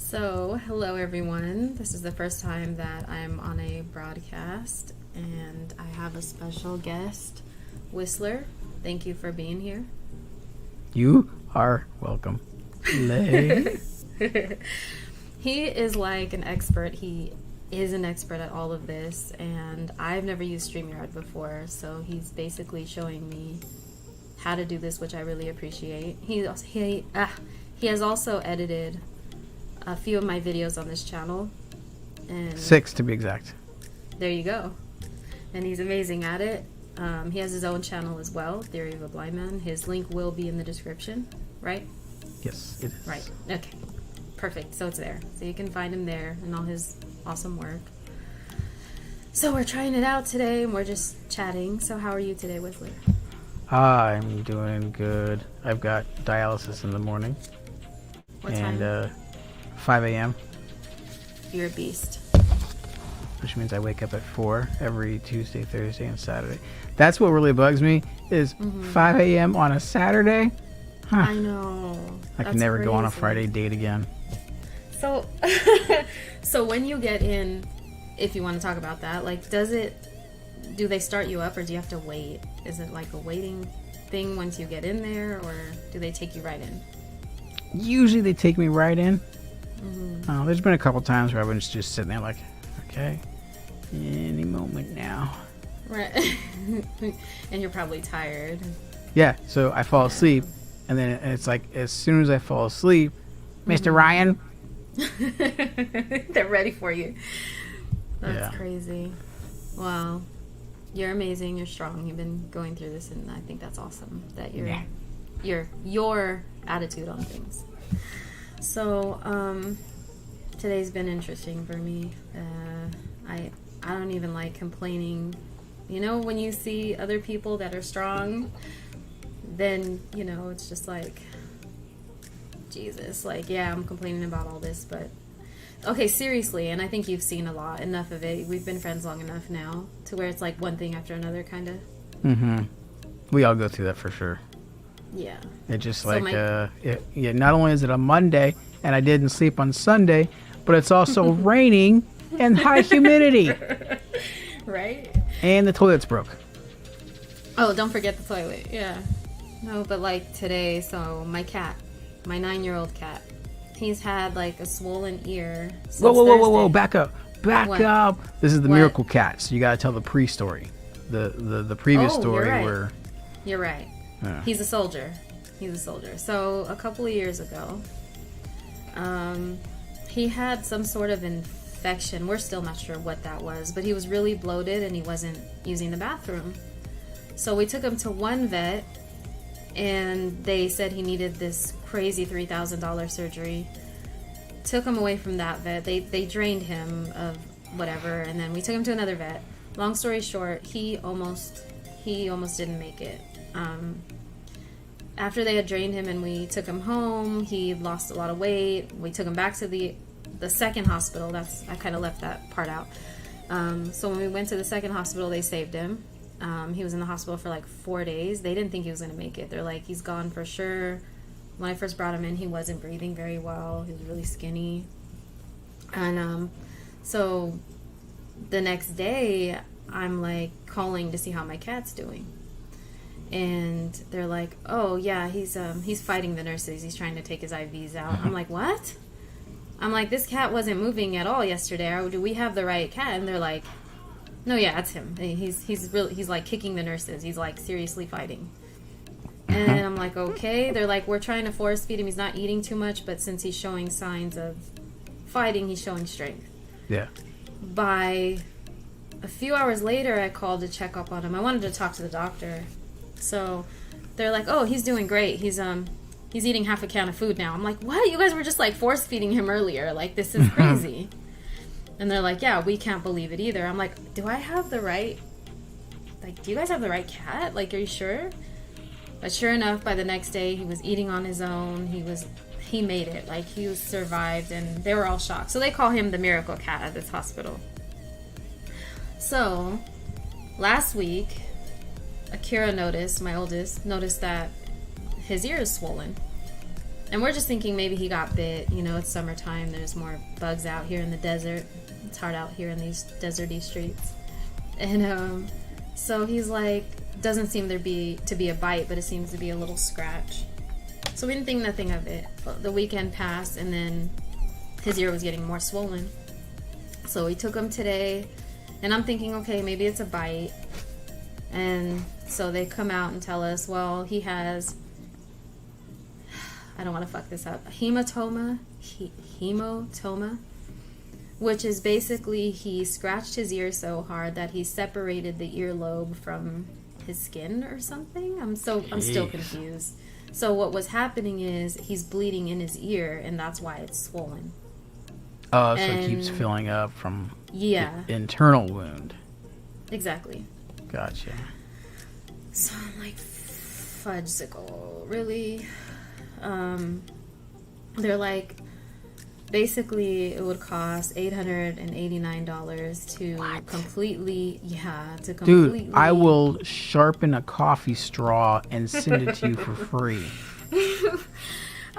So, hello everyone. This is the first time that I'm on a broadcast, and I have a special guest, Whistler. Thank you for being here. You are welcome. He is like an expert. He is an expert at all of this, and I've never used StreamYard before, so he's basically showing me how to do this, which I really appreciate. He has also edited a few of my videos on this channel, and 6 to be exact. there you go. And he's amazing at it. He has his own channel as well, Theory of a Blind Man. His link will be in the description, right? Yes, it is. Right. Okay. Perfect. So it's there. So you can find him there and all his awesome work. So we're trying it out today, and we're just chatting. So how are you today, Whistler? I'm doing good. I've got dialysis in the morning. What time? 5 a.m., You're a beast. which means I wake up at 4 every Tuesday, Thursday, and Saturday. That's what really bugs me is 5 a.m. on a Saturday. Huh. I know. I can never go on a Friday date again. So, so when you get in, if you want to talk about that, like, do they start you up, or do you have to wait? Is it like a waiting thing once you get in there, or do they take you right in? Usually they take me right in. There's been a couple times where I've been just sitting there like, okay, any moment now. Right. And you're probably tired. Yeah, so I fall asleep, and then it's like as soon as I fall asleep, Mr. Ryan. They're ready for you. That's Yeah. crazy. Wow. You're amazing. You're strong. You've been going through this, and I think that's awesome that your attitude on things. So, today's been interesting for me. I don't even like complaining. You know, when you see other people that are strong, then, you know, it's just like, Jesus, like, yeah, I'm complaining about all this, but okay, seriously, and I think you've seen enough of it. We've been friends long enough now to where it's like one thing after another, kind of. We all go through that for sure. Yeah. It just So not only is it a Monday and I didn't sleep on Sunday, but it's also raining and high humidity. Right? And the toilet's broke. Oh, don't forget the toilet. Yeah. No, but like today, so my cat, my 9-year-old cat, he's had like a swollen ear since Whoa, Thursday. back up. What? Up. This is the What? miracle cat, so you gotta tell the pre-story. The previous Oh, story you're right. where You're right. He's a soldier. So a couple of years ago, he had some sort of infection. We're still not sure what that was, but he was really bloated and he wasn't using the bathroom. So we took him to one vet, and they said he needed this crazy $3,000 surgery. Took him away from that vet. They drained him of whatever, and then we took him to another vet. Long story short, he almost didn't make it. After they had drained him and we took him home, he lost a lot of weight. We took him back to the second hospital. I kind of left that part out. So when we went to the second hospital, they saved him. He was in the hospital for like 4 days. They didn't think he was going to make it. They're like, he's gone for sure. When I first brought him in, he wasn't breathing very well. He was really skinny. And so the next day, I'm like calling to see how my cat's doing. And they're like, oh yeah, he's fighting the nurses. He's trying to take his IVs out. I'm like, what? I'm like, this cat wasn't moving at all yesterday. Or do we have the right cat? And they're like, no, yeah, that's him. He's like kicking the nurses. He's like seriously fighting. And I'm like, okay. They're like, we're trying to force feed him. He's not eating too much, but since he's showing signs of fighting, he's showing strength. Yeah. By a few hours later, I called to check up on him. I wanted to talk to the doctor. So they're like, oh, he's doing great. He's eating half a can of food now. I'm like, what? You guys were just like force feeding him earlier. Like, this is crazy. And they're like, yeah, we can't believe it either. I'm like, do you guys have the right cat? Like, are you sure? But sure enough, by the next day, he was eating on his own. He made it. Like, he survived, and they were all shocked. So they call him the miracle cat at this hospital. So last week, Akira my oldest, noticed that his ear is swollen. And we're just thinking maybe he got bit. You know, it's summertime. There's more bugs out here in the desert. It's hard out here in these deserty streets. And so he's like, doesn't seem to be a bite, but it seems to be a little scratch. So we didn't think nothing of it. The weekend passed, and then his ear was getting more swollen. So we took him today, and I'm thinking, okay, maybe it's a bite. And so they come out and tell us, well, he has, I don't want to fuck this up, hematoma, which is basically he scratched his ear so hard that he separated the earlobe from his skin or something. I'm still confused. So what was happening is he's bleeding in his ear, and that's why it's swollen. So it keeps filling up from the internal wound. Exactly. Gotcha. So I'm like, fudgesicle, really? They're like, basically it would cost $889 to completely, Dude, I will sharpen a coffee straw and send it to you for free.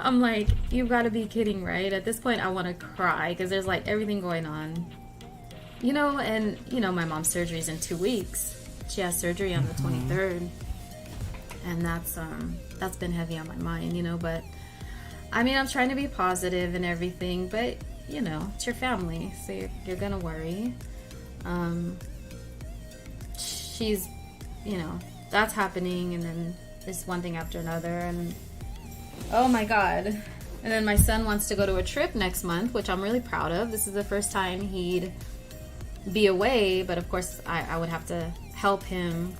I'm like, you've got to be kidding, right? At this point, I want to cry because there's like everything going on. You know, and you know, my mom's surgery is in 2 weeks. She has surgery on the 23rd. And that's been heavy on my mind, you know, but I mean, I'm trying to be positive and everything, but you know, it's your family, so you're going to worry. She's, you know, that's happening, and then it's one thing after another, and oh my God. And then my son wants to go to a trip next month, which I'm really proud of. This is the first time he'd be away, but of course I would have to help him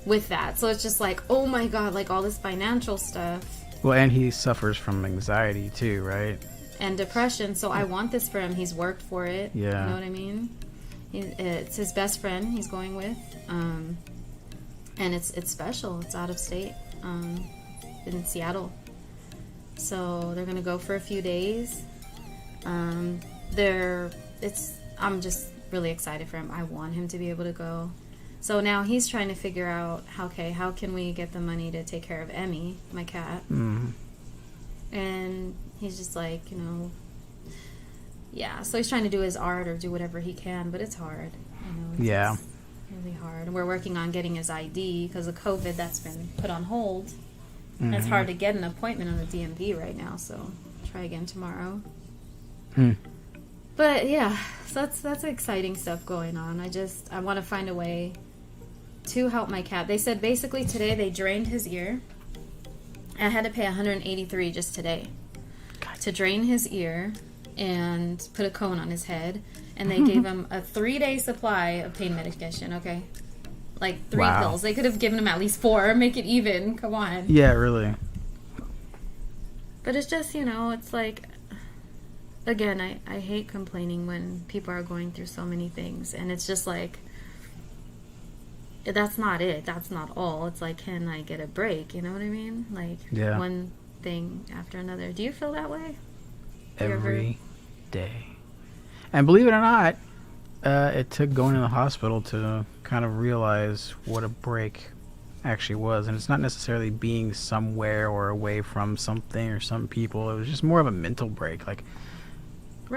with that. So it's just like, oh my God, like all this financial stuff. Well, and he suffers from anxiety too, right? And depression. So I want this for him. He's worked for it. Yeah. You know what I mean? It's his best friend he's going with. And it's special. It's out of state. In Seattle. So they're gonna go for a few days. I'm just really excited for him. I want him to be able to go. So now he's trying to figure out, how can we get the money to take care of Emmy, my cat? Mm-hmm. And he's just like, you know, yeah. So he's trying to do his art or do whatever he can, but it's hard. You know, it's really hard. And we're working on getting his ID because of COVID. That's been put on hold. Mm-hmm. It's hard to get an appointment on the DMV right now, so try again tomorrow. But yeah, so that's exciting stuff going on. I want to find a way to help my cat. They said basically today they drained his ear. I had to pay $183 just today to drain his ear and put a cone on his head. And they gave him a 3-day supply of pain medication, okay? Like 3 pills. They could have given him at least 4. Make it even. Come on. Yeah, really. But it's just, you know, it's like, again, I hate complaining when people are going through so many things. And it's just like, that's not it. That's not all. It's like, can I get a break? You know what I mean? Like, one thing after another. Do you feel that way? Every day. And believe it or not, it took going to the hospital to kind of realize what a break actually was. And it's not necessarily being somewhere or away from something or some people. It was just more of a mental break. Like,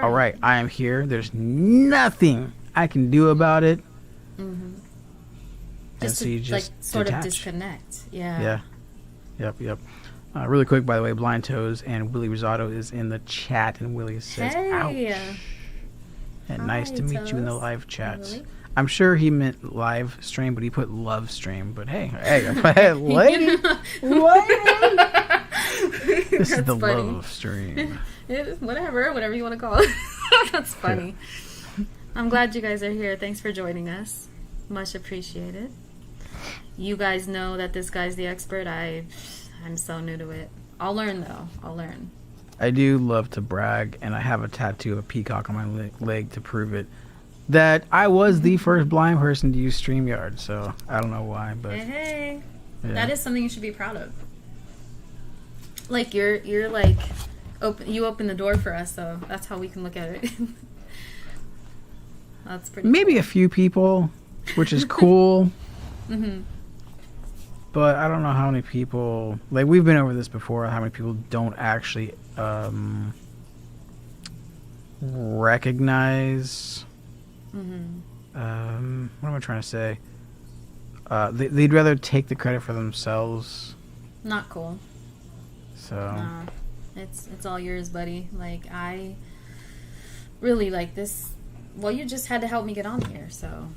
all right, I am here. There's nothing I can do about it. Mm-hmm. And just so you just like sort detach. of disconnect. Yeah. Yep. Really quick, by the way, Blind Toes and Willie Rosado is in the chat, and Willie says, hey. Ouch. And Hi, nice to meet you in the Toes. live chats. Really? I'm sure he meant live stream, but he put love stream. But hey, lady. This is the funny. love stream. Whatever you want to call it. That's funny. I'm glad you guys are here. Thanks for joining us. Much appreciated. You guys know that this guy's the expert. I'm so new to it. I'll learn, though. I'll learn. I do love to brag, and I have a tattoo of a peacock on my leg to prove it, that I was the first blind person to use StreamYard, so I don't know why, but... Hey. Yeah. That is something you should be proud of. Like, you're like... You open the door for us, so that's how we can look at it. That's pretty Maybe cool. a few people, which is cool. Mm-hmm. But I don't know how many people, like, we've been over this before, how many people don't actually recognize, what am I trying to say? They'd rather take the credit for themselves. Not cool. So. Nah, it's all yours, buddy. Like, I really like this. Well, you just had to help me get on here, so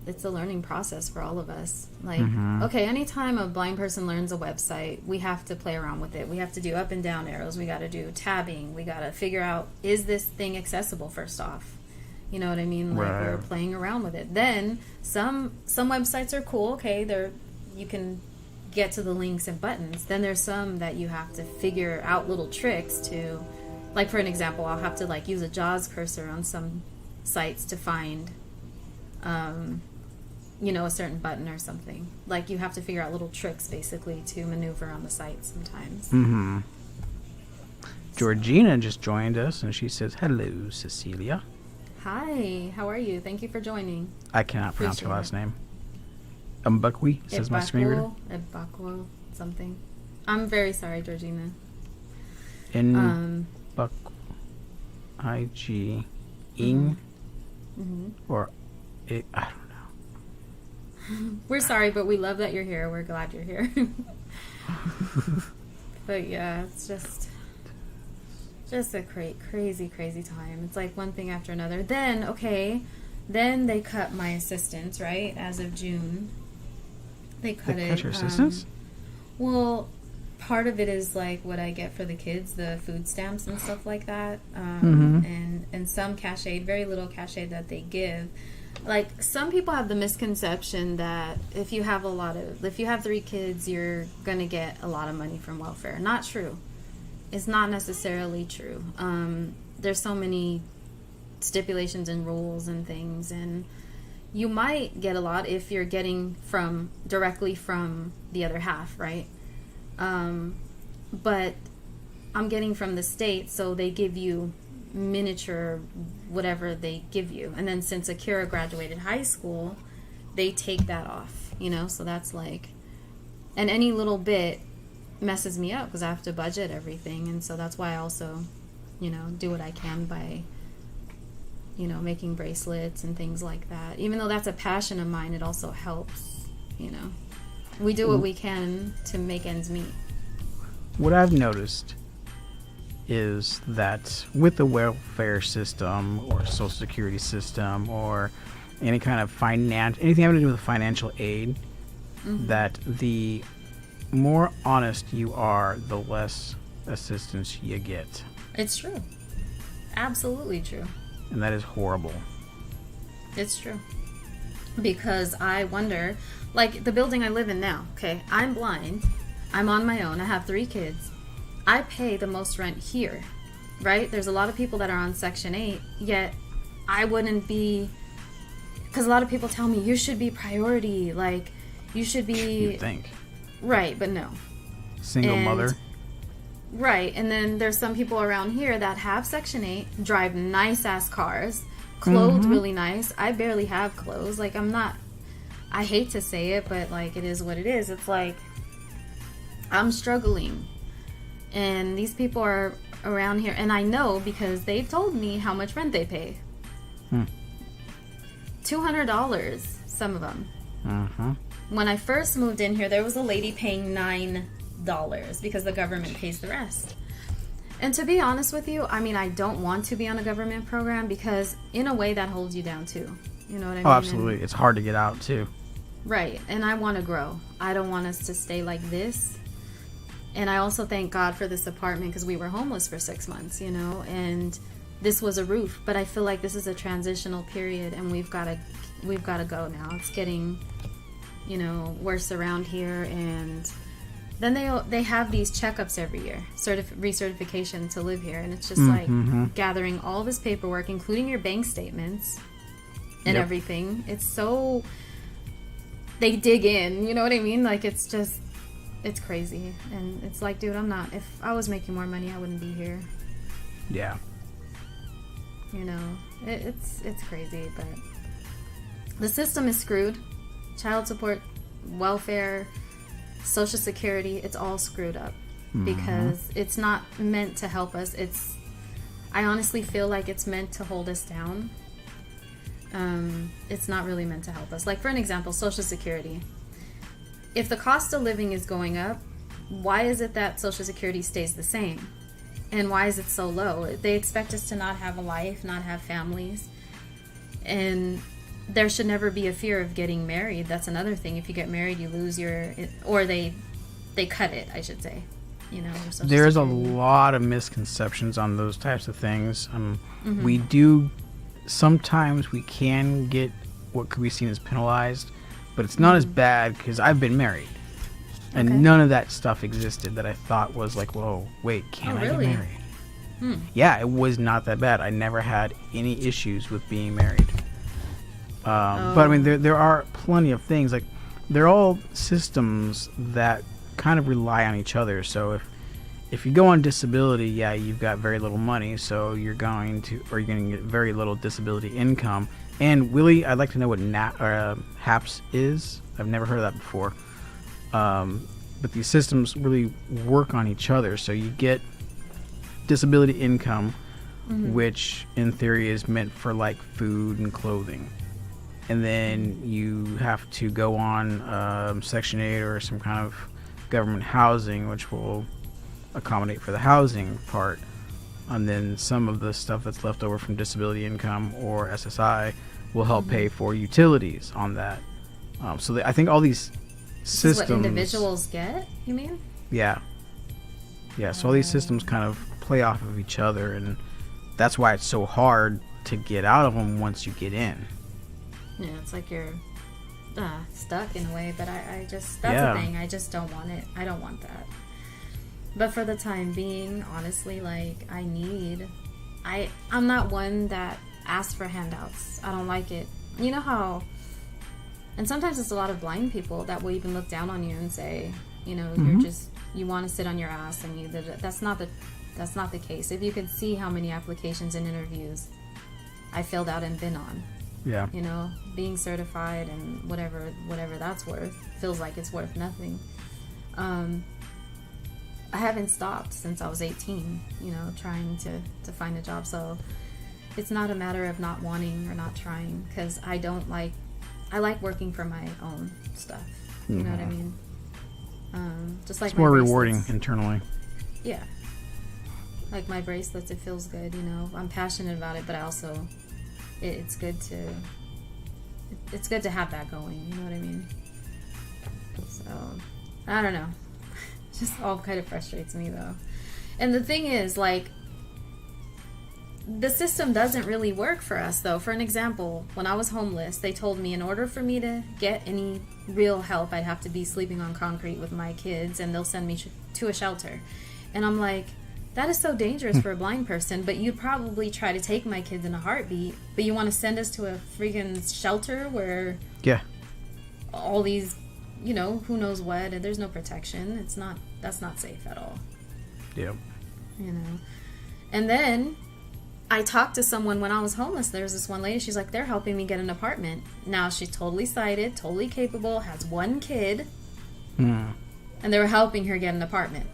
it's a learning process for all of us. Like, okay, anytime a blind person learns a website, we have to play around with it. We have to do up and down arrows. We got to do tabbing. We got to figure out, is this thing accessible first off? You know what I mean? Like, we're playing around with it. Then some websites are cool. Okay, you can get to the links and buttons. Then there's some that you have to figure out little tricks to, like, for an example, I'll have to like use a JAWS cursor on some sites to find a certain button or something. Like, you have to figure out little tricks basically to maneuver on the site sometimes. Georgina just joined us and she says, hello, Cecilia. Hi, how are you? Thank you for joining. I cannot pronounce her last name. Mbakwe says my screen reader. Ibakwo, something. I'm very sorry, Georgina. Mbakwe. I-G. Ing. Or I don't know. We're sorry, but we love that you're here. We're glad you're here. But yeah, it's just a crazy time. It's like one thing after another. Then they cut my assistance, right? As of June, they cut your assistance? Well, part of it is like what I get for the kids, the food stamps and stuff like that, and some cash aid, very little cash aid that they give. Like, some people have the misconception that if you have 3 kids, you're gonna get a lot of money from welfare. Not true. It's not necessarily true. There's so many stipulations and rules and things, and you might get a lot if you're getting directly from the other half, right? But I'm getting from the state, so they give you miniature whatever they give you, and then since Akira graduated high school, they take that off, so that's like, and any little bit messes me up because I have to budget everything, and so that's why I also do what I can by making bracelets and things like that. Even though that's a passion of mine, it also helps. We do what we can to make ends meet. What I've noticed is that with the welfare system or social security system or any kind of anything having to do with financial aid, that the more honest you are, the less assistance you get. It's true. Absolutely true. And that is horrible. It's true. Because I wonder, like the building I live in now, okay, I'm blind, I'm on my own, I have 3 kids. I pay the most rent here, right? There's a lot of people that are on Section 8, yet I wouldn't be, because a lot of people tell me, you should be priority, like, you should be... You'd think. Right, but no. Single mother. Right, and then there's some people around here that have Section 8, drive nice-ass cars, clothed really nice. I barely have clothes. Like, I hate to say it, but, like, it is what it is. It's like, I'm struggling. And these people are around here, and I know because they've told me how much rent they pay. $200, some of them. When I first moved in here, there was a lady paying $9 because the government pays the rest. And to be honest with you, I mean, I don't want to be on a government program because in a way that holds you down too. You know what I mean? Oh, absolutely. It's hard to get out too. Right. And I want to grow. I don't want us to stay like this. And I also thank God for this apartment because we were homeless for 6 months, and this was a roof. But I feel like this is a transitional period and we've got to go now. It's getting, worse around here. And then they have these checkups every year, recertification to live here. And it's just like gathering all this paperwork, including your bank statements and everything. It's so, they dig in, you know what I mean? Like, it's crazy. And it's like, dude, if I was making more money, I wouldn't be here. Yeah. It's crazy, but the system is screwed. Child support, welfare, Social Security, it's all screwed up Mm-hmm. because it's not meant to help us. I honestly feel like it's meant to hold us down. It's not really meant to help us. Like, for an example, Social Security. If the cost of living is going up, why is it that Social Security stays the same? And why is it so low? They expect us to not have a life, not have families. And there should never be a fear of getting married. That's another thing. If you get married, you lose or they cut it, I should say. You know, your Social There's a Security. lot of misconceptions on those types of things. Mm-hmm. We do, sometimes we can get what could be seen as penalized, but it's not as bad because I've been married. And Okay. none of that stuff existed that I thought was like, whoa, wait, can I really? get married? Yeah, it was not that bad. I never had any issues with being married. But I mean, there are plenty of things. Like, they're all systems that kind of rely on each other. So if you go on disability, yeah, you've got very little money, so you're going to get very little disability income. And Willie, I'd like to know what HAPS is. I've never heard of that before. But these systems really work on each other. So you get disability income, which in theory is meant for like food and clothing. And then you have to go on Section 8 or some kind of government housing, which will accommodate for the housing part. And then some of the stuff that's left over from disability income or SSI will help pay for utilities on that. So I think all these systems... This is what individuals get, you mean? Yeah. Yeah, so all these systems kind of play off of each other, and that's why it's so hard to get out of them once you get in. Yeah, it's like you're stuck in a way, but that's Yeah. the thing. I just don't want it. I don't want that. But for the time being, honestly, like, I'm not one that asks for handouts. I don't like it. You know how, and sometimes it's a lot of blind people that will even look down on you and say, you know, you want to sit on your ass, and that's not the case. If you could see how many applications and interviews I filled out and been on. Yeah. You know, being certified and whatever that's worth feels like it's worth nothing. I haven't stopped since I was 18, you know, trying to find a job. So it's not a matter of not wanting or not trying, because I like working for my own stuff. You know what I mean? Just like It's more my rewarding bracelets. internally. Yeah. Like my bracelets, it feels good, you know. I'm passionate about it, but I also, it's good to have that going, you know what I mean? So, I don't know. Just all kind of frustrates me, though. And the thing is, like, the system doesn't really work for us, though. For an example, when I was homeless, they told me in order for me to get any real help, I'd have to be sleeping on concrete with my kids, and they'll send me to a shelter. And I'm like, that is so dangerous for a blind person, but you'd probably try to take my kids in a heartbeat, but you want to send us to a freaking shelter where Yeah. all these, you know, who knows what, and there's no protection. That's not safe at all. Yeah. You know. And then I talked to someone when I was homeless. There's this one lady, she's like, they're helping me get an apartment. Now she's totally sighted, totally capable, has one kid, and they were helping her get an apartment.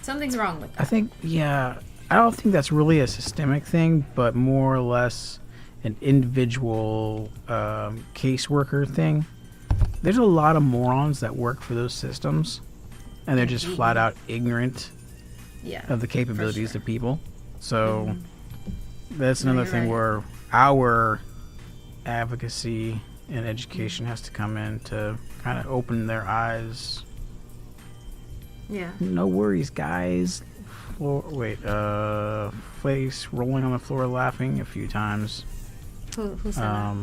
Something's wrong with that. I think, yeah, I don't think that's really a systemic thing, but more or less an individual caseworker thing. There's a lot of morons that work for those systems, and they're just flat out ignorant of the capabilities of people. So that's another thing where our advocacy and education has to come in to kind of open their eyes. Yeah. No worries, guys. Face rolling on the floor laughing a few times. Who said that?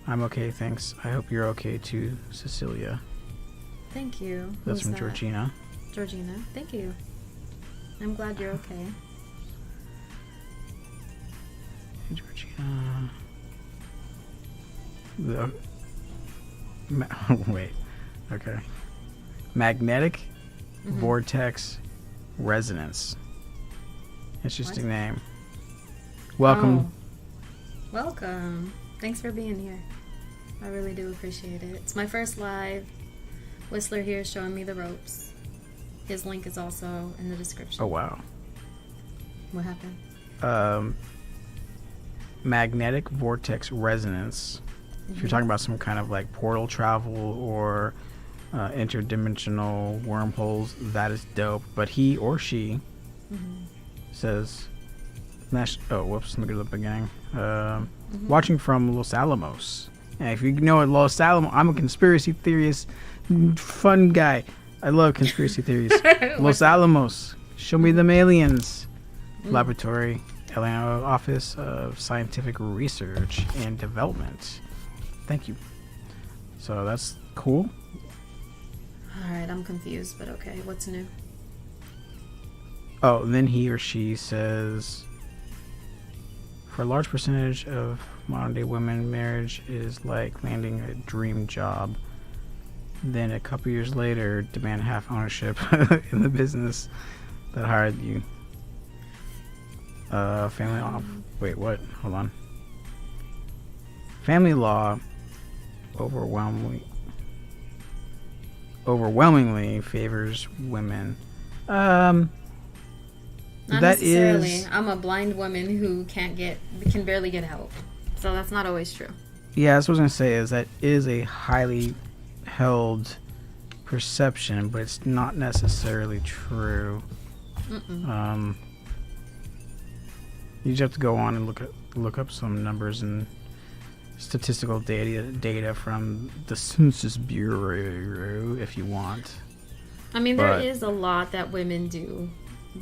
I'm okay, thanks. I hope you're okay too, Cecilia. Thank you. That's Who's from that? Georgina. Georgina, thank you. I'm glad you're okay. Hey, Georgina. Wait. Okay. Magnetic vortex resonance. Interesting name. Welcome. Oh. Welcome. Thanks for being here. I really do appreciate it. It's my first live. Whistler here is showing me the ropes. His link is also in the description. Oh, wow. What happened? Magnetic vortex resonance. If you're talking about some kind of like portal travel or interdimensional wormholes, that is dope. But he or she says, oh, whoops, look at the beginning. Watching from Los Alamos. And if you know what Los Alamos, I'm a conspiracy theorist, fun guy. I love conspiracy theories. Los Alamos, show me them aliens. Laboratory, Atlanta Office of Scientific Research and Development. Thank you. So that's cool. Alright, I'm confused, but okay. What's new? Oh, then he or she says, for a large percentage of modern day women, marriage is like landing a dream job. Then a couple years later, demand half ownership in the business that hired you. Family law. Wait, what? Hold on. Family law overwhelmingly favors women. Not that necessarily. is. I'm a blind woman who can barely get help. So that's not always true. Yeah, that's what I was gonna say. Is that is a highly held perception, but it's not necessarily true. You just have to go on and look up some numbers and statistical data from the Census Bureau if you want. I mean, there is a lot that women do.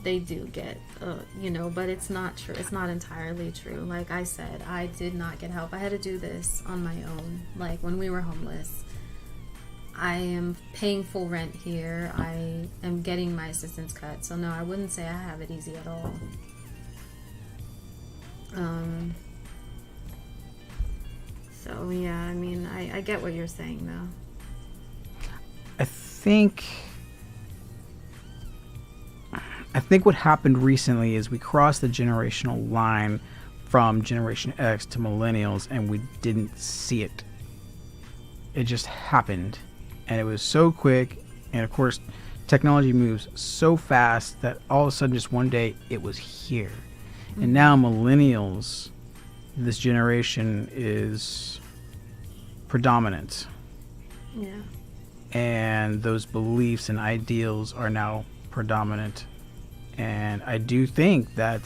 They do get, but it's not true. It's not entirely true. Like I said, I did not get help. I had to do this on my own. Like when we were homeless, I am paying full rent here. I am getting my assistance cut. So no, I wouldn't say I have it easy at all. So yeah, I mean, I get what you're saying though. I think what happened recently is we crossed the generational line from Generation X to Millennials, and we didn't see it. It just happened, and it was so quick, and of course technology moves so fast that all of a sudden just one day it was here. And now Millennials, this generation, is predominant. Yeah. And those beliefs and ideals are now predominant. And I do think that,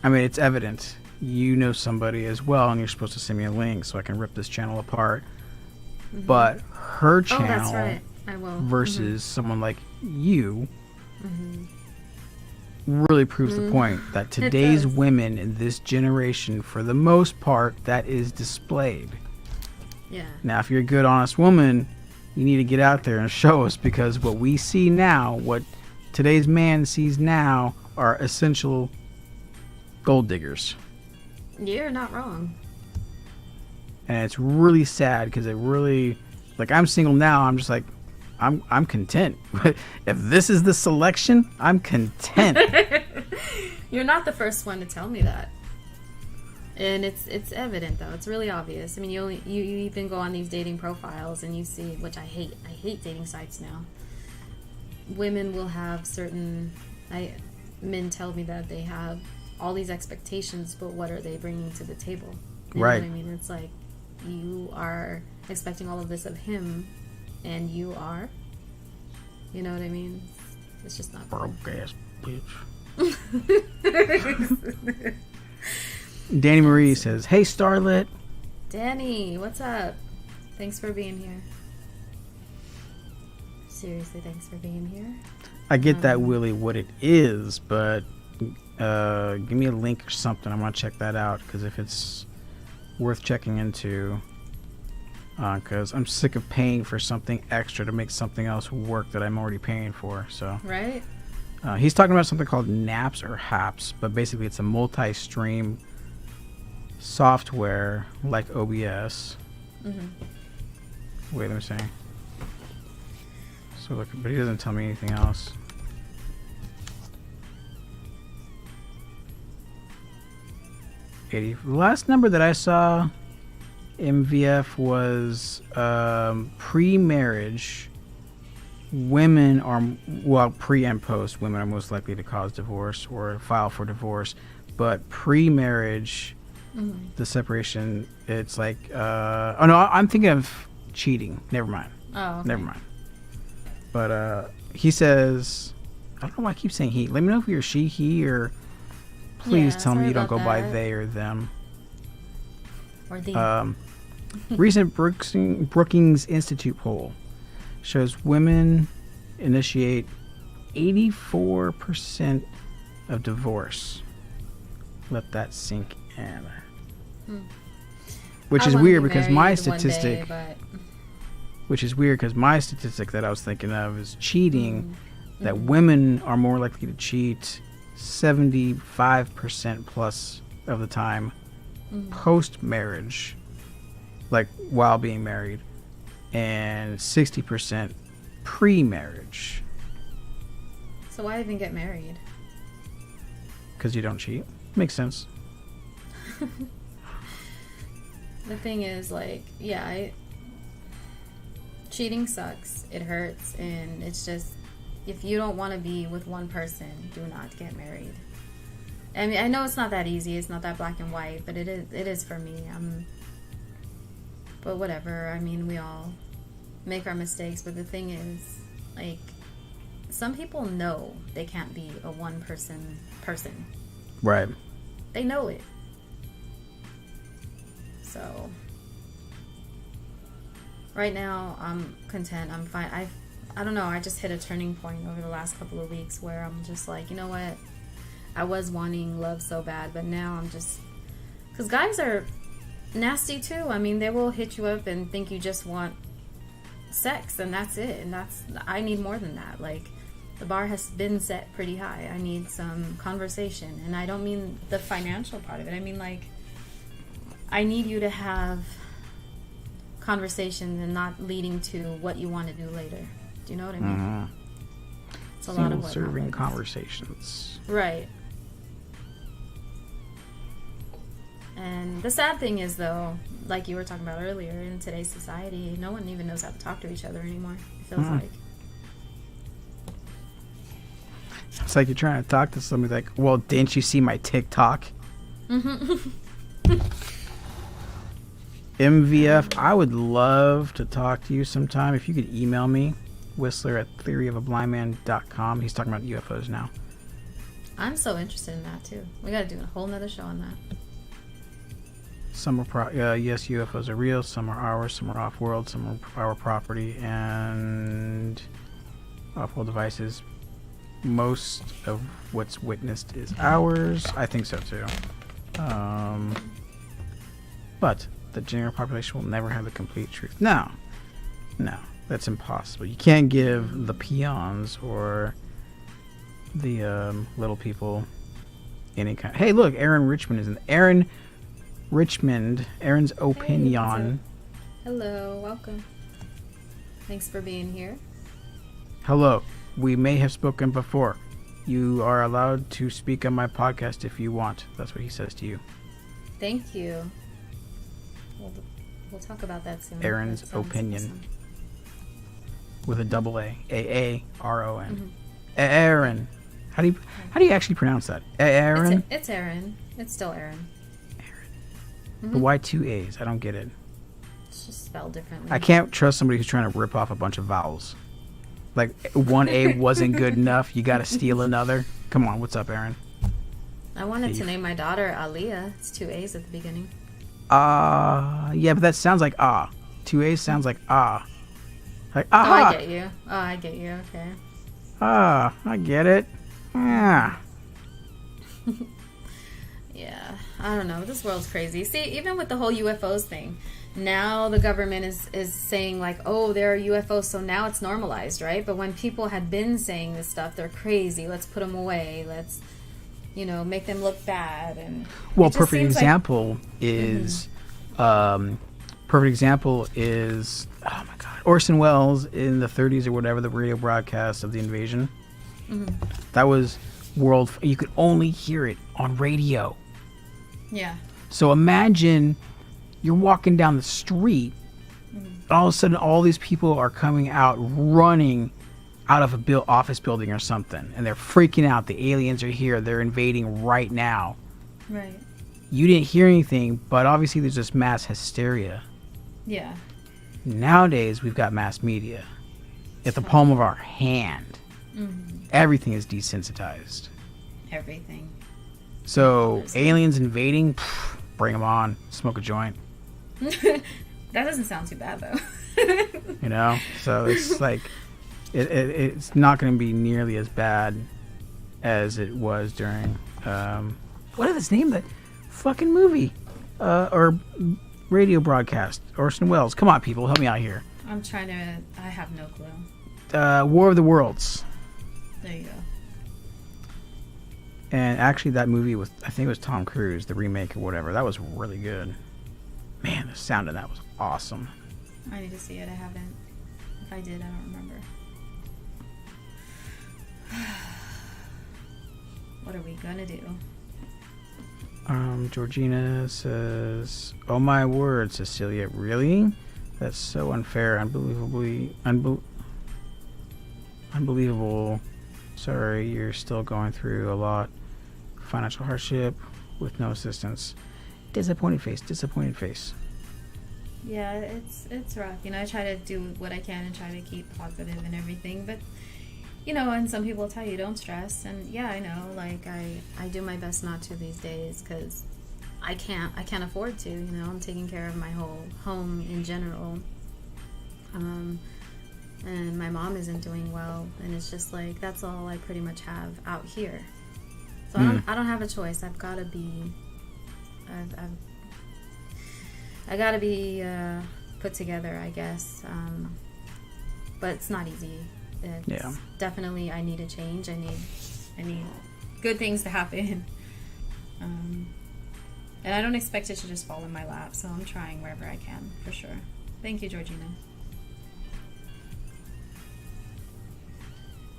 it's evident. You know somebody as well, and you're supposed to send me a link so I can rip this channel apart. But her channel that's right. I will. Versus someone like you really proves the point that today's women in this generation, for the most part, that is displayed. Yeah. Now, if you're a good, honest woman, you need to get out there and show us, because what we see now, what today's man sees now, are essential gold diggers. You're not wrong. And it's really sad, because it really, like, I'm single now. I'm just like, I'm content. If this is the selection, I'm content. You're not the first one to tell me that. And it's evident though. It's really obvious. I mean, you even go on these dating profiles and you see, which I hate. I hate dating sites now. Women will have men tell me that they have all these expectations, but what are they bringing to the table? You know what I mean? It's like you are expecting all of this of him, and you are. You know what I mean? It's just not cool. Broke ass bitch. Danny Marie says, "Hey, Starlit." Danny, what's up? Thanks for being here. Seriously, thanks for being here. I get that, Willie, what it is, but give me a link or something. I want to check that out, because if it's worth checking into, because I'm sick of paying for something extra to make something else work that I'm already paying for. So right. He's talking about something called NAPS or HAPS, but basically it's a multi-stream software like OBS. Wait, let me see. So look, but he doesn't tell me anything else. The last number that I saw MVF was pre-marriage. Women are, well, pre and post, women are most likely to cause divorce or file for divorce. But pre-marriage, the separation, it's like, oh no, I'm thinking of cheating. Never mind. Oh, okay. Never mind. But he says, I don't know why I keep saying he. Let me know if you're she, he, or please tell me you don't go by they or them. Or the. Recent Brookings Institute poll shows women initiate 84% of divorce. Let that sink in. Which is weird because my statistic, which is weird because my statistic that I was thinking of is cheating, that women are more likely to cheat 75% plus of the time post-marriage, like while being married, and 60% pre-marriage. So why even get married? Because you don't cheat. Makes sense. The thing is, like, yeah, cheating sucks. It hurts, and it's just, if you don't want to be with one person, do not get married. I mean, I know it's not that easy. It's not that black and white, but it is for me. But whatever. I mean, we all make our mistakes, but the thing is, like, some people know they can't be a one-person person. Right. They know it. So, right now, I'm content. I'm fine. I don't know. I just hit a turning point over the last couple of weeks where I'm just like, you know what? I was wanting love so bad, but now I'm just... Because guys are nasty, too. I mean, they will hit you up and think you just want sex, and that's it. And I need more than that. Like, the bar has been set pretty high. I need some conversation. And I don't mean the financial part of it. I mean, like, I need you to have conversations and not leading to what you want to do later. Do you know what I mean? It's a lot of what serving conversations. Right. And the sad thing is, though, like you were talking about earlier, in today's society, no one even knows how to talk to each other anymore, it feels like. It's like you're trying to talk to somebody like, well, didn't you see my TikTok? MVF, I would love to talk to you sometime. If you could email me, whistler@theoryofablindman.com. He's talking about UFOs now. I'm so interested in that, too. We got to do a whole nother show on that. Some are yes, UFOs are real. Some are ours. Some are off-world. Some are our property and off-world devices. Most of what's witnessed is ours. I think so too. But the general population will never have the complete truth. No, that's impossible. You can't give the peons or the little people any kind. Hey, look, Aaron Richmond is in. Aaron's opinion. Hey, hello, welcome. Thanks for being here. Hello. We may have spoken before. You are allowed to speak on my podcast if you want. That's what he says to you. Thank you. We'll talk about that soon. Aaron's opinion. Awesome. With a double A. A-A-R-O-N. Aaron. How do you actually pronounce that? Aaron? It's Aaron. It's still Aaron. But why two A's? I don't get it. It's just spelled differently. I can't trust somebody who's trying to rip off a bunch of vowels. Like, one A wasn't good enough. You got to steal another. Come on, what's up, Aaron? I wanted to name my daughter Aliyah. It's two A's at the beginning. Yeah, but that sounds like ah. Two A's sounds like ah. Like ah. Oh, I get you. Oh, I get you. Okay. Ah, I get it. Yeah. Yeah, I don't know. This world's crazy. See, even with the whole UFOs thing, now the government is saying, like, oh, there are UFOs, so now it's normalized, right? But when people had been saying this stuff, they're crazy. Let's put them away. Let's, make them look bad. And well, perfect example is, oh my God, Orson Welles in the 30s or whatever, the radio broadcast of the invasion. That was you could only hear it on radio. Yeah. So imagine You're walking down the street, and all of a sudden, all these people are coming out, running out of a office building or something, and they're freaking out. The aliens are here. They're invading right now. Right. You didn't hear anything, but obviously there's this mass hysteria. Yeah. Nowadays, we've got mass media at the palm of our hand. Everything is desensitized. Everything. So, aliens invading, bring them on. Smoke a joint. That doesn't sound too bad, though. You know? So, it's like, it's not going to be nearly as bad as it was during, what is the name of that fucking movie? Or radio broadcast. Orson Welles. Come on, people. Help me out here. I have no clue. War of the Worlds. There you go. And actually, that movie with, I think it was Tom Cruise, the remake or whatever, that was really good. Man, the sound of that was awesome. I need to see it. I haven't. If I did, I don't remember. What are we gonna do? Georgina says, "Oh my word, Cecilia, really? That's so unfair, unbelievable. Sorry, you're still going through a lot. Financial hardship with no assistance. Disappointed face. Yeah, it's rough. You know, I try to do what I can and try to keep positive and everything, but you know, and some people tell you don't stress, and yeah, I know, like I do my best not to these days because I can't afford to. You know, I'm taking care of my whole home in general, and my mom isn't doing well, and it's just like that's all I pretty much have out here. So I don't have a choice. I've got to be, I got to be put together, I guess. But it's not easy. It's definitely, I need a change. I need good things to happen. And I don't expect it to just fall in my lap, so I'm trying wherever I can, for sure. Thank you, Georgina.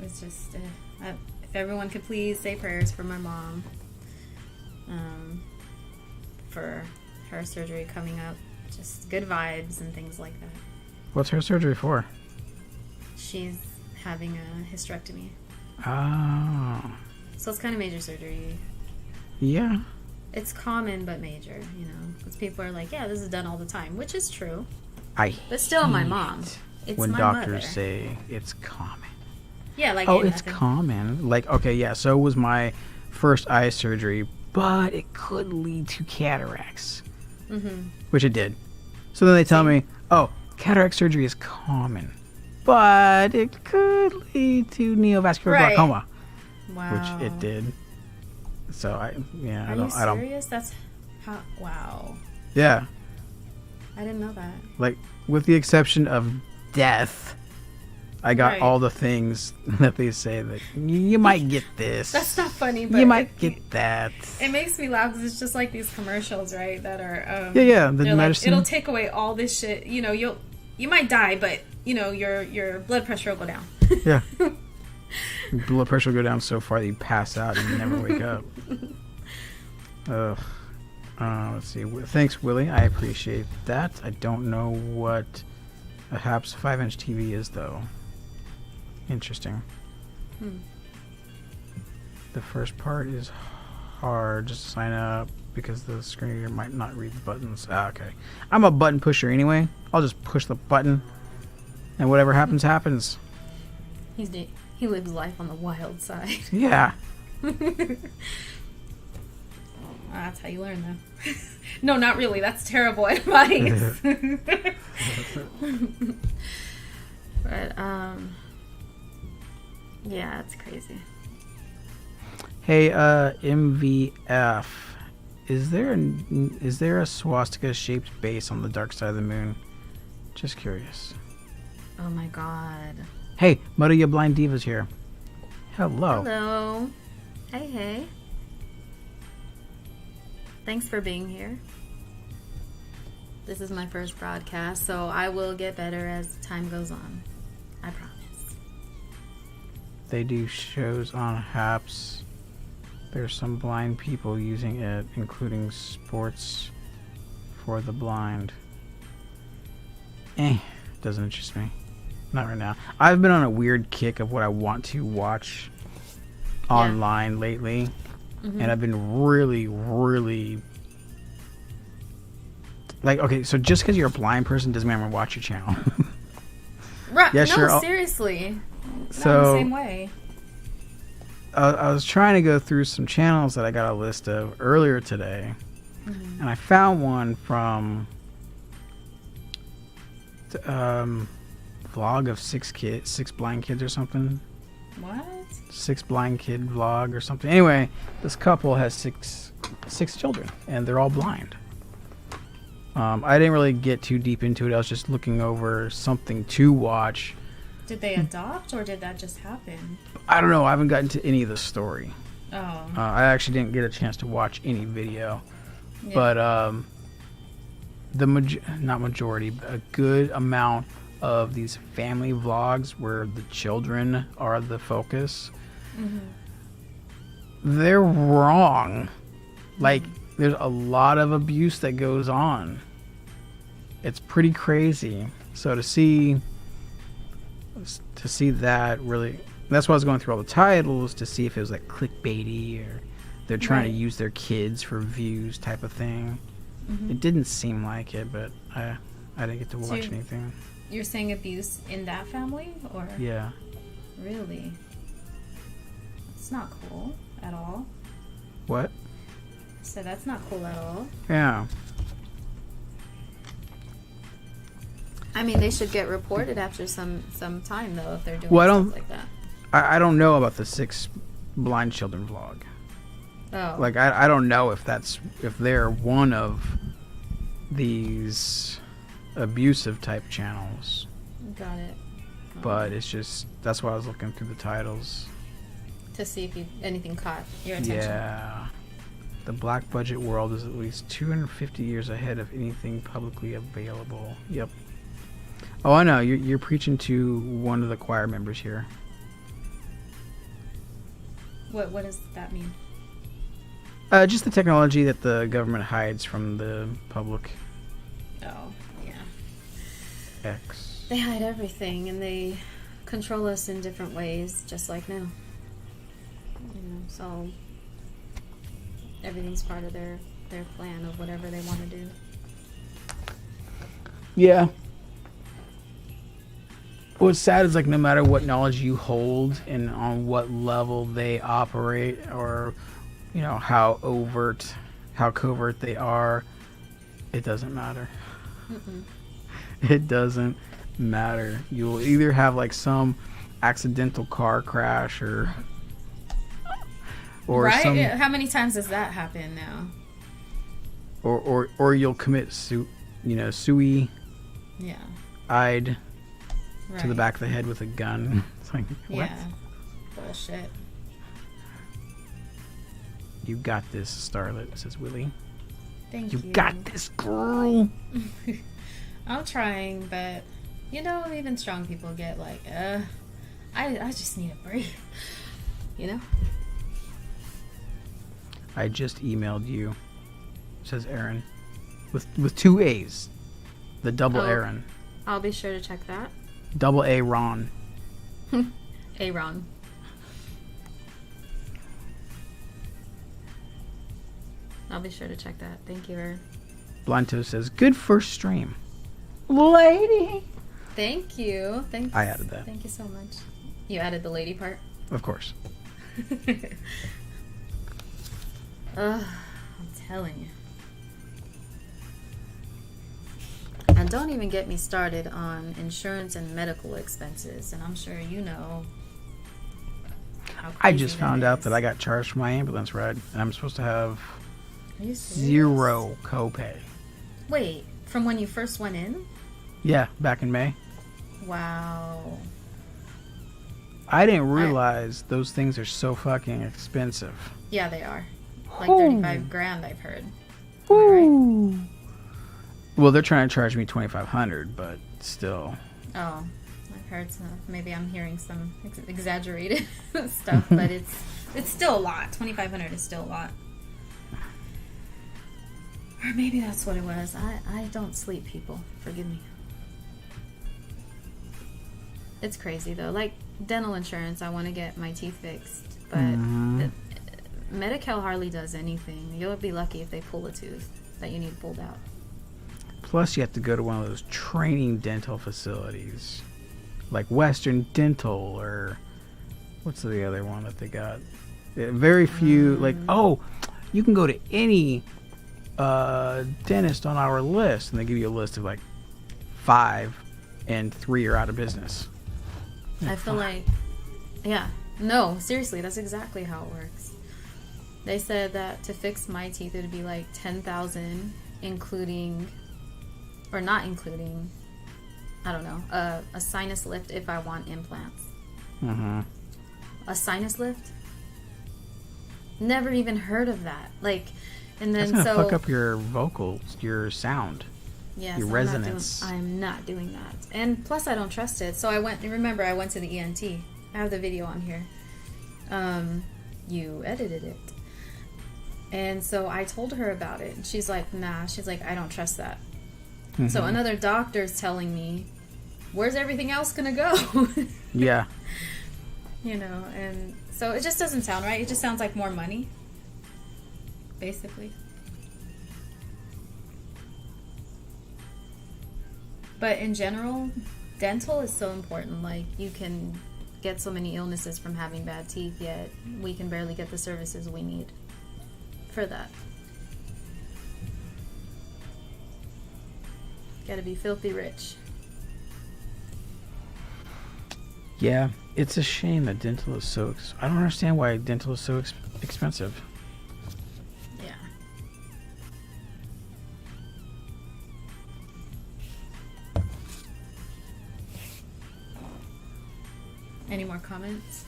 It's just, if everyone could please say prayers for my mom, for her surgery coming up. Just good vibes and things like that. What's her surgery for? She's having a hysterectomy. Oh. So it's kind of major surgery. Yeah. It's common but major, you know, because people are like, yeah, this is done all the time, which is true. But still, my mom. It's when my doctors mother. say it's common. Yeah, like it's common. Like, okay, yeah. So was my first eye surgery, but it could lead to cataracts, which it did. So then they tell me, oh, cataract surgery is common, but it could lead to neovascular glaucoma. Wow. Which it did. So Are you serious? That's how. Wow. Yeah. I didn't know that. Like, with the exception of death, I got all the things that they say that you might get this. That's not funny, but you might get that. It makes me laugh because it's just like these commercials, right? That are the medicine. Like, it'll take away all this shit. You know, you might die, but you know your blood pressure will go down. Yeah. Blood pressure will go down so far that you pass out and you never wake up. Ugh. Let's see. Thanks, Willie. I appreciate that. I don't know what a HAPS 5-inch TV is, though. Interesting. The first part is hard. Just sign up because the screen reader might not read the buttons. Okay. I'm a button pusher anyway. I'll just push the button and whatever happens, happens. He lives life on the wild side. Yeah. That's how you learn, though. No, not really. That's terrible advice. But, yeah, it's crazy. Hey, MVF. Is there a swastika-shaped base on the dark side of the moon? Just curious. Oh my god. Hey, Maria Blind Diva's here. Hello. Hello. Hey. Thanks for being here. This is my first broadcast, so I will get better as time goes on. I promise. They do shows on HAPS. There's some blind people using it, including sports for the blind. Doesn't interest me. Not right now. I've been on a weird kick of what I want to watch online lately. And I've been really, really... Like, okay, so just because you're a blind person doesn't mean I'm going to watch your channel. Right. Yeah, no, sure. Seriously. So, Not the same way. I was trying to go through some channels that I got a list of earlier today. And I found one from... vlog of six blind kids or something. What? 6 blind kid vlog or something. Anyway, this couple has six children and they're all blind. I didn't really get too deep into it. I was just looking over something to watch. Did they adopt or did that just happen? I don't know. I haven't gotten to any of the story. Oh. I actually didn't get a chance to watch any video. Yeah. But not majority, but a good amount of these family vlogs where the children are the focus, they're wrong. Like, there's a lot of abuse that goes on. It's pretty crazy. So to see that, really, that's why I was going through all the titles to see if it was like clickbaity or they're trying to use their kids for views type of thing. It didn't seem like it, but I didn't get to watch anything. You're saying abuse in that family, or? Yeah. Really? It's not cool at all. What? So that's not cool at all. Yeah. I mean, they should get reported after some time, though, if they're doing stuff like that. I don't know about the 6 blind children vlog. Oh. Like, I don't know if they're one of these abusive type channels. Got it. But it's just, that's why I was looking through the titles. To see if anything caught your attention. Yeah. The black budget world is at least 250 years ahead of anything publicly available. Yep. Oh, I know. You're preaching to one of the choir members here. What does that mean? Just the technology that the government hides from the public. Oh, yeah. X. They hide everything, and they control us in different ways, just like now. So everything's part of their plan of whatever they want to do. Yeah. What's sad is, like, no matter what knowledge you hold and on what level they operate, or how covert they are, it doesn't matter. It doesn't matter. You will either have like some accidental car crash or right? some, how many times does that happen now? or you'll commit suicide to the back of the head with a gun. It's like, what? Yeah. Bullshit. You got this, Starlit, says Willie. Thank you. You got this, girl. I'm trying, but even strong people get like, I just need a break. I just emailed you, says Aaron, with 2 A's, the double Aaron. I'll be sure to check that. Double A Ron. Aaron. I'll be sure to check that. Thank you, Aaron. Blanto says, good first stream. Lady. Thank you. Thanks. I added that. Thank you so much. You added the lady part? Of course. I'm telling you. And don't even get me started on insurance and medical expenses. And I'm sure you know how crazy I just found out is. that I got charged for my ambulance ride, and I'm supposed to have Are you serious? 0 copay. Wait, from when you first went in? Yeah, back in May. Wow. I didn't realize those things are so fucking expensive. Yeah, they are. Like 35 grand, I've heard. Am I right? Well, they're trying to charge me $2,500, but still. Oh, I've heard some. Maybe I'm hearing some exaggerated stuff, but it's still a lot. $2,500 is still a lot. Or maybe that's what it was. I don't sleep, people. Forgive me. It's crazy, though. Like, dental insurance, I want to get my teeth fixed. But Medi-Cal hardly does anything. You'll be lucky if they pull a tooth that you need pulled out. Plus, you have to go to one of those training dental facilities. Like Western Dental, or... What's the other one that they got? Very few... you can go to any dentist on our list, and they give you a list of, like, 5, and 3 are out of business. I feel like... Yeah. No, seriously, that's exactly how it works. They said that to fix my teeth, it would be like $10,000, including, or not including, I don't know, a sinus lift if I want implants. Mm-hmm. A sinus lift? Never even heard of that. Like, and then that's gonna fuck up your vocals, your sound. Yes, your resonance. I'm not doing that. And plus, I don't trust it. So I went to the ENT. I have the video on here. You edited it. And so I told her about it. And she's like, nah. She's like, I don't trust that. Mm-hmm. So another doctor's telling me, where's everything else going to go? Yeah. You know, and so it just doesn't sound right. It just sounds like more money, basically. But in general, dental is so important. Like, you can get so many illnesses from having bad teeth, yet we can barely get the services we need for that. Gotta be filthy rich. Yeah, it's a shame that dental is so... I don't understand why dental is so expensive. Yeah. Any more comments?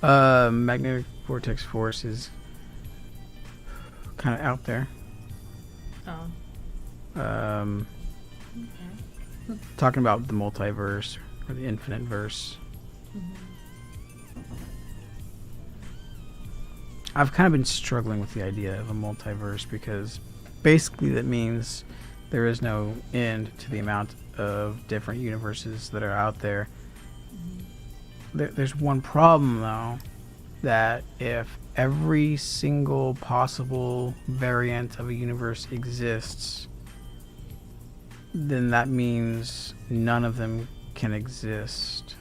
Magnetic vortex force is kind of out there. Oh. Okay. Talking about the multiverse or the infinite verse. Mm-hmm. I've kind of been struggling with the idea of a multiverse because basically that means there is no end to the amount of different universes that are out there. There's one problem, though, that if every single possible variant of a universe exists, then that means none of them can exist.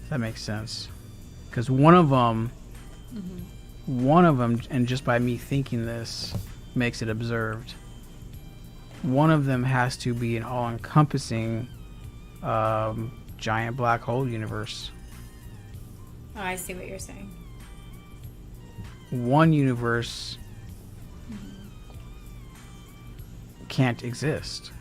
If that makes sense. Because one of them, and just by me thinking this, makes it observed. One of them has to be an all-encompassing giant black hole universe. Oh, I see what you're saying. One universe can't exist.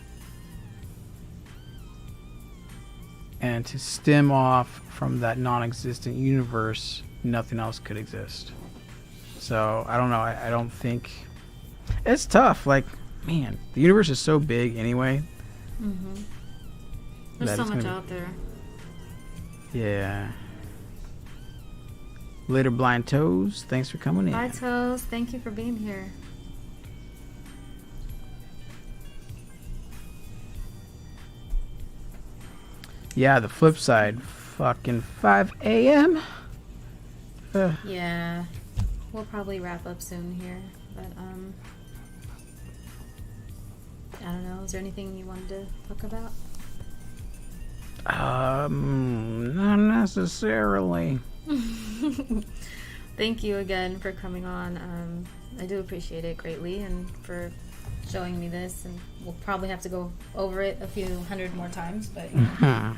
And to stem off from that non-existent universe, nothing else could exist. So, I don't know. I don't think... It's tough. Like, man, the universe is so big anyway. Mm-hmm. There's so much out there. Yeah. Later, Blind Toes. Thanks for coming in. Bye, Toes. Thank you for being here. Yeah, the flip side. Fucking 5 a.m. Yeah. We'll probably wrap up soon here. But, I don't know. Is there anything you wanted to talk about? Not necessarily. Thank you again for coming on. I do appreciate it greatly, and for showing me this, and we'll probably have to go over it a few hundred more times, but you know.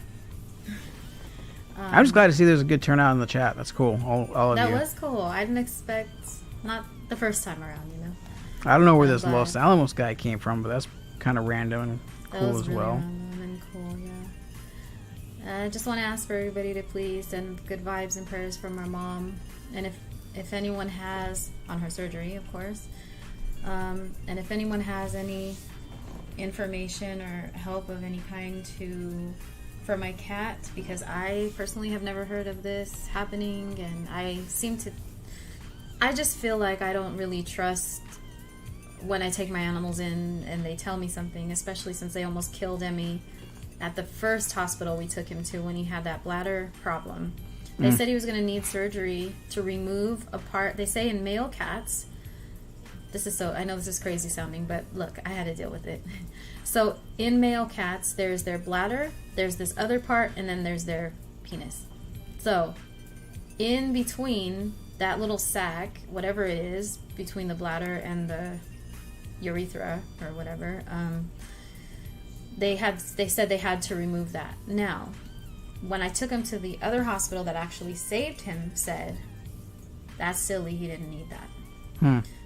I'm just glad to see there's a good turnout in the chat. That's cool. All of you. That was cool. I didn't expect, not the first time around, you know. I don't know where this Los Alamos guy came from, but that's kind of random and cool as really well. Random and cool, yeah. I just want to ask for everybody to please send good vibes and prayers from our mom, and if anyone has, on her surgery, of course, and if anyone has any information or help of any kind for my cat, because I personally have never heard of this happening, and I just feel like I don't really trust when I take my animals in and they tell me something, especially since they almost killed Emmy at the first hospital we took him to when he had that bladder problem. They said he was going to need surgery to remove a part. They say in male cats, I know this is crazy sounding, but look, I had to deal with it. So in male cats, there's their bladder, there's this other part, and then there's their penis. So in between that little sac, whatever it is, between the bladder and the urethra or whatever, they said they had to remove that. Now, when I took him to the other hospital that actually saved him, said, that's silly, he didn't need that.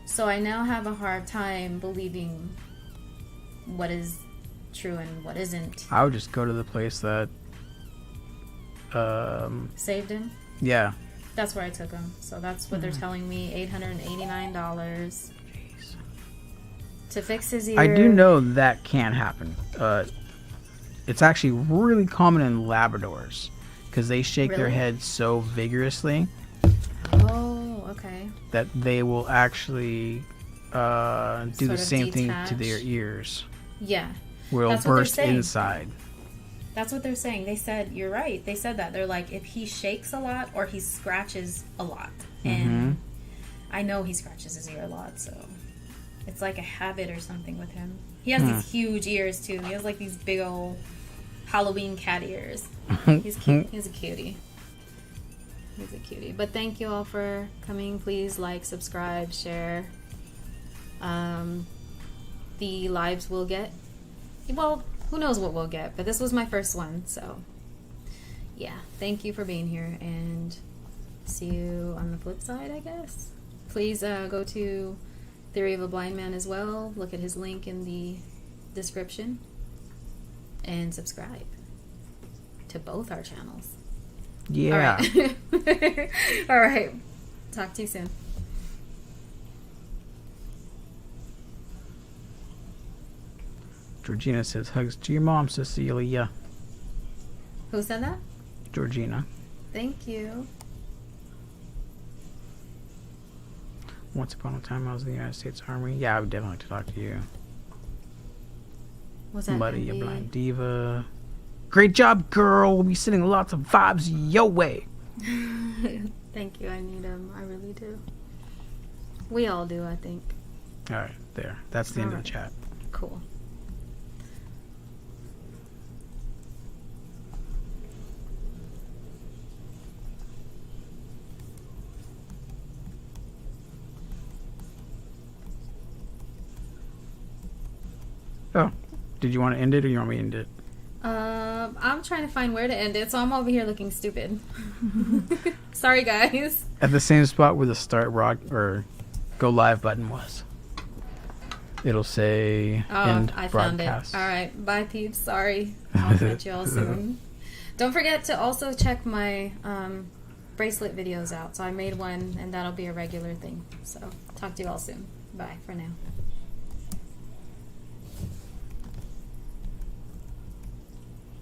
So I now have a hard time believing what is true and what isn't. I would just go to the place that saved him? Yeah. That's where I took him. So that's what they're telling me, $889 Jeez. to fix his ear. I do know that can happen. It's actually really common in Labradors because they shake their heads so vigorously. Oh, okay. That they will actually do the same thing to their ears. Yeah. Where it'll burst inside. That's what they're saying. They said, you're right. They said that. They're like, if he shakes a lot or he scratches a lot. And I know he scratches his ear a lot, so it's like a habit or something with him. He has these huge ears, too. He has like these big old Halloween cat ears. He's cute. He's a cutie. He's a cutie. But thank you all for coming. Please like, subscribe, share. The lives will get... Well, who knows what we'll get, but this was my first one, so yeah. Thank you for being here, and see you on the flip side, I guess. Please go to Theory of a Blind Man as well. Look at his link in the description, and subscribe to both our channels. Yeah. All right. All right. Talk to you soon. Georgina says, hugs to your mom, Cecilia. Who said that? Georgina. Thank you. Once upon a time, I was in the United States Army. Yeah, I would definitely like to talk to you. Was that Muddy, you blind diva. Great job, girl. We'll be sending lots of vibes your way. Thank you. I need them. I really do. We all do, I think. All right, there. That's the end of the chat. Cool. Oh, did you want to end it or you want me to end it? I'm trying to find where to end it, so I'm over here looking stupid. Sorry, guys. At the same spot where the start rock or go live button was. It'll say end I broadcast. Found it. All right, bye, peeps. Sorry. I'll catch you all soon. Don't forget to also check my bracelet videos out. So I made one, and that'll be a regular thing. So talk to you all soon. Bye for now.